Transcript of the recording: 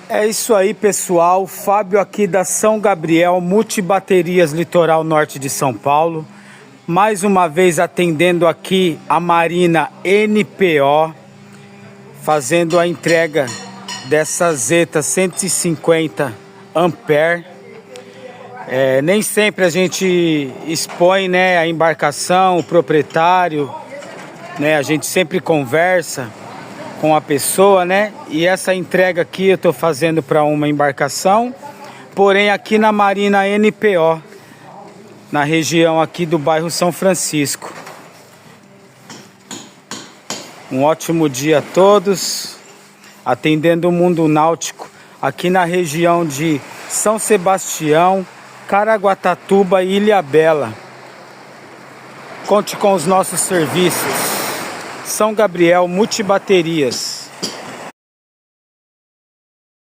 É isso aí, pessoal. Fábio aqui da São Gabriel Multibaterias Litoral Norte de São Paulo. Mais uma vez atendendo aqui a Marina NPO, fazendo a entrega dessa Zeta 150 Ampere. Nem sempre a gente expõe, né, a embarcação, o proprietário, né? A gente sempre conversa com a pessoa, né? E essa entrega aqui eu estou fazendo para uma embarcação, porém aqui na Marina NPO, na região aqui do bairro São Francisco. Um ótimo dia a todos, atendendo o mundo náutico aqui na região de São Sebastião, Caraguatatuba e Ilhabela. Conte com os nossos serviços. São Gabriel Multibaterias.